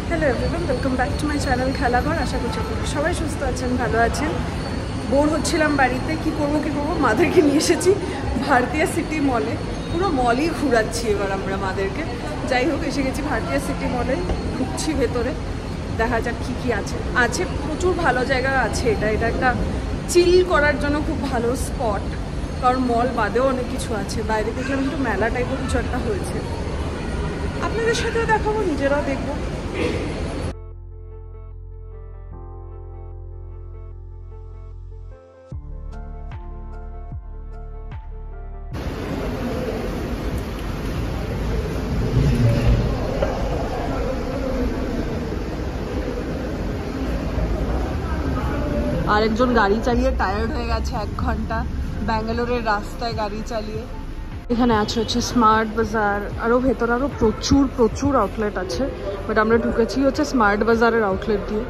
Hello everyone, welcome back to my channel Khelaghar. আশা করছি সবাই সুস্থ আছেন, ভালো আছেন। বোর হচ্ছিলাম বাড়িতে, কি করবো মাদেরকে নিয়ে এসেছি ভারতীয় সিটি মলে। পুরো মলই ঘুরাচ্ছি এবার আমরা মাদেরকে। যাই হোক, এসে গেছি ভারতীয় সিটি মলে, ঢুকছি ভেতরে, দেখা যাক কী কী আছে প্রচুর ভালো জায়গা আছে। এটা একটা চিল করার জন্য খুব ভালো স্পট, কারণ মল বাদেও অনেক কিছু আছে। বাইরে দেখলাম একটু মেলা টাইপের কিছু একটা হয়েছে, আপনাদের সাথেও দেখাবো, নিজেরাও দেখবো। আরেকজন গাড়ি চালিয়ে টায়ার্ড হয়ে গেছে, 1 ঘন্টা ব্যাঙ্গালোরের রাস্তায় গাড়ি চালিয়ে। এখানে হচ্ছে স্মার্ট বাজার, আরও ভেতর আরও প্রচুর আউটলেট আছে, বাট আমরা ঢুকেছি হচ্ছে স্মার্ট বাজারের আউটলেট দিয়ে।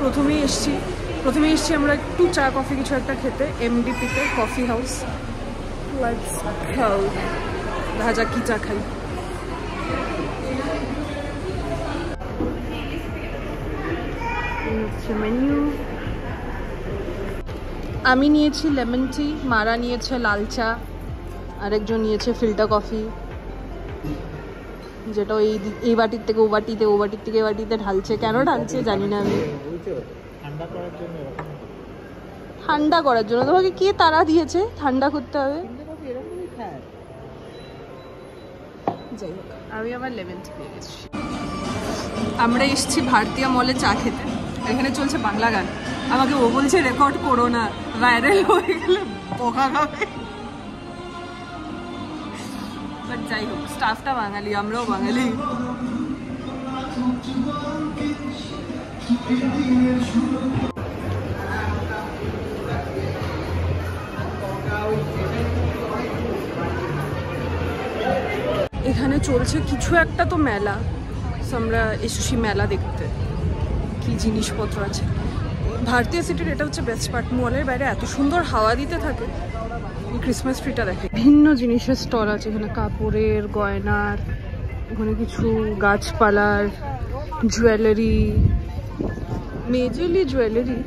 প্রথমেই এসছি আমরা একটু চা কফি কিছু একটা খেতে, এমডিপিতে কফি হাউস। খাও, দেখা যাক কি চা খাই। মেনু আমি নিয়েছি লেমন টি, মারা নিয়েছে লাল চা, আরেকজন নিয়েছে ফিল্টার কফি, যেটা এই বাটির থেকে ও বাটিতে, ও বাটির থেকে এ বাটিতে ঢালছে। কেন ঢালছে জানি না আমি। ঠান্ডা করার জন্য। তোমাকে কে তারা দিয়েছে ঠান্ডা করতে হবে? যাই হোক, আমি আমার লেমন টি পেয়ে গেছি। আমরা এসেছি ভারতীয় মলে চা খেতে। এখানে চলছে বাংলা গান। আমাকে ও বলছে রেকর্ড করো না, ভাইরাল হয়ে গেলে বকা খাবে। বাট যাই হোক, স্টাফটা বাঙালি, আমরাও বাঙালি। এখানে চলছে কিছু একটা তো মেলা, আমরা এসেছি মেলা দেখতে, কি জিনিসপত্র আছে। ভারতীয় সিটির এটা হচ্ছে বেস্ট পার্ট, মলের বাইরে এত সুন্দর হাওয়া দিতে থাকে। এই ক্রিসমাস ট্রিটা দেখে, ভিন্ন জিনিসের স্টল আছে এখানে, কাপড়ের, গয়নার, ওখানে কিছু গাছপালার, জুয়েলারি, মেজরলি জুয়েলারি।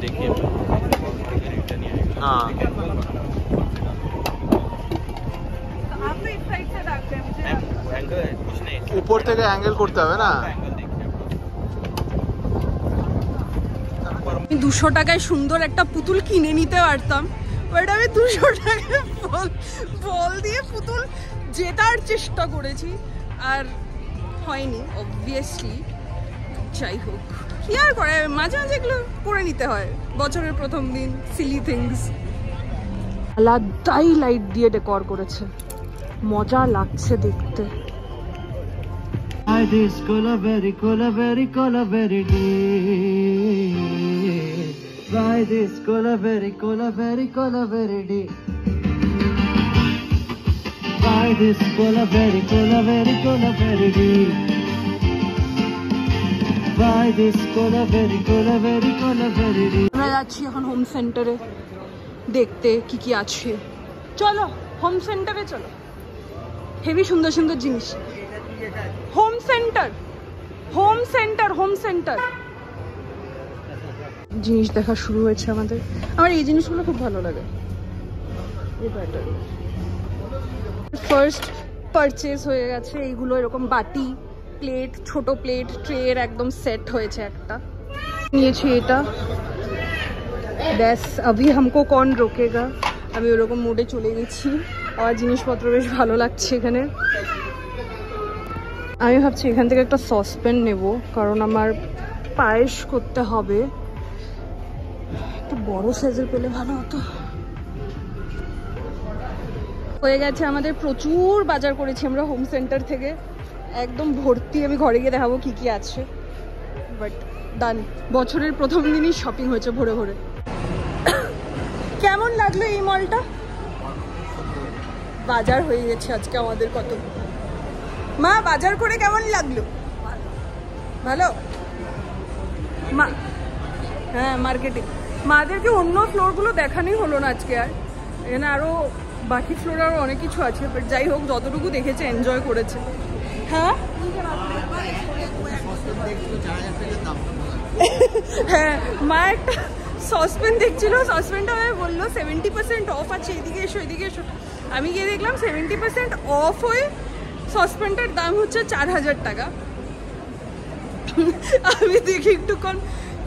देखिए हाँ ऊपर থেকে অ্যাঙ্গেল করতে হবে না। 200 টাকায় সুন্দর একটা পুতুল কিনে নিতে পারতাম, বাট আমি 200 টাকায় বল দিয়ে পুতুল জেতার চেষ্টা করেছি, আর হয়নি অবভিয়াসলি। যাই হোক, কি আর করে, মাঝে মাঝে এগুলো করে নিতে হয়, বছরের প্রথম দিন, সিলি থিংস। আলাদাই লাইট দিয়ে ডেকোর করেছে, মজা লাগছে দেখতে। আমরা যাচ্ছি এখন হোম সেন্টারে দেখতে কি কি আছে। চলো হোম সেন্টারে চলো, হেভি সুন্দর সুন্দর জিনিস। হোম সেন্টার জিনিস দেখা শুরু হয়েছে আমাদের। আমার এই জিনিসগুলো খুব ভালো লাগে। ফার্স্ট পারচেজ হয়ে গেছে এইগুলো, এরকম বাটি, প্লেট, ছোট প্লেট, ট্রের একদম সেট হয়েছে একটা। নিয়েছি এটা, ব্যাস আভি হামকো কন রোকেগা। আমি ওরকম মোডে চলে গেছি। আর জিনিসপত্র বেশ ভালো লাগছে এখানে। আমি ভাবছি এখান থেকে একটা সসপ্যান নেব, কারণ আমার পায়েস করতে হবে। একটু বড় সাইজের পেলে ভালো হতো। হয়ে গেছে আমাদের, প্রচুর বাজার করেছি আমরা হোম সেন্টার থেকে, একদম ভর্তি। আমি ঘরে গিয়ে দেখাবো কি কি আছে, বাট ডান। বছরের প্রথম দিনই শপিং হয়েছে ভরে ভরে। কেমন লাগলো এই মলটা? বাজার হয়ে গেছে আজকে আমাদের কত। মা বাজার করে কেমন লাগলো? ভালো। মা হ্যাঁ মার্কেটিং। মাদেরকে অন্য ফ্লোরগুলো দেখানোই হলো না আজকে আর, এখানে আরও বাকি ফ্লোর আরও অনেক কিছু আছে, বাট যাই হোক যতটুকু দেখেছে এনজয় করেছে। হ্যাঁ হ্যাঁ মা একটা সসপেন দেখছিল, সসপেনটা আমায় বললো 70% অফ আছে, এদিকে এসো এদিকে এসো। আমি গিয়ে দেখলাম 70% অফ হয়ে সসপেনটার দাম হচ্ছে 4000 টাকা। আমি দেখি একটুক্ষণ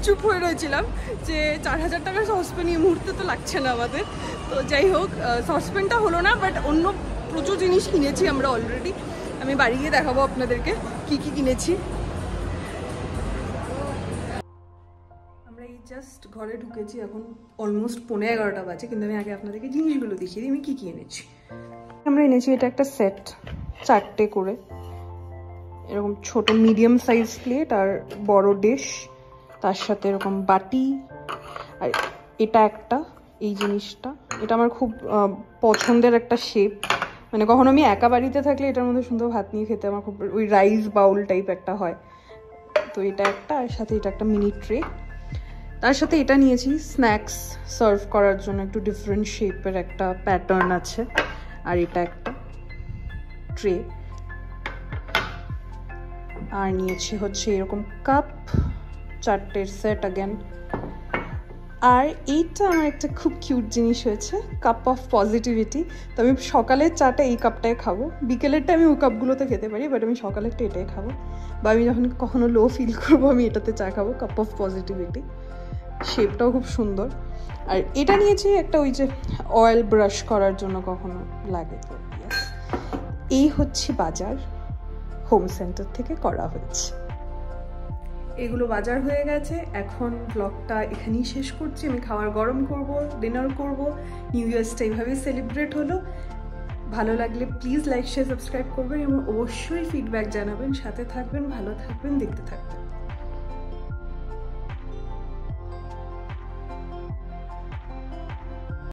চুপ হয়ে রয়েছিলাম যে 4000 টাকার সসপেন এই মুহূর্তে তো লাগছে না আমাদের। তো যাই হোক সসপেনটা হলো না, বাট অন্য প্রচুর জিনিস কিনেছি আমরা অলরেডি। আমি বাড়ি গিয়ে দেখাবো আপনাদেরকে কি কি কিনেছি। আমরা এই জাস্ট ঘরে ঢুকেছি, এখন অলমোস্ট 11:15 বাজে, কিন্তু আমি আগে আপনাদেরকে জিনিসগুলো দেখিয়ে দিই আমি কি কি এনেছি। আমরা এনেছি এটা একটা সেট, 4টে করে এরকম ছোট মিডিয়াম সাইজ প্লেট আর বড় ডিশ, তার সাথে এরকম বাটি। আর এটা একটা, এই জিনিসটা এটা আমার খুব পছন্দের একটা শেপ, মানে কখনো আমি একা বাড়িতে থাকলে এটার মধ্যে সুন্দর ভাত নিয়ে খেতে আমার খুব, ওই রাইস বাউল টাইপ একটা হয়। তো এটা একটা, আর সাথে এটা একটা মিনি ট্রে। তার সাথে এটা নিয়েছি স্ন্যাক্স সার্ভ করার জন্য, একটু ডিফারেন্ট শেপের একটা প্যাটার্ন আছে। আর এটা একটা ট্রে। আর নিয়েছি হচ্ছে এরকম কাপ, 4টের সেট অ্যাগেন। আর এইটা আমার একটা খুব কিউট জিনিস হয়েছে, কাপ অফ পজিটিভিটি। তো আমি সকালের চাটা এই কাপটায় খাবো, বিকেলেরটা আমি ওই কাপগুলোতে খেতে পারি, বাট আমি সকালেরটা এটাই খাবো। বা আমি যখন কখনো লো ফিল করবো আমি এটাতে চা খাবো, কাপ অফ পজিটিভিটি। শেপটাও খুব সুন্দর। আর এটা নিয়েছি একটা ওই যে অয়েল ব্রাশ করার জন্য কখনো লাগে। তো এই হচ্ছে বাজার, হোম সেন্টার থেকে করা হচ্ছে। এগুলো বাজার হয়ে গেছে, এখন ব্লগটা এখানেই শেষ করছি। আমি খাবার গরম করব, ডিনার করব। নিউ ইয়ার্সটা এইভাবেই সেলিব্রেট হলো। ভালো লাগলে প্লিজ লাইক শেয়ার সাবস্ক্রাইব করবেন এবং অবশ্যই ফিডব্যাক জানাবেন। সাথে থাকবেন, ভালো থাকবেন, দেখতে থাকবেন।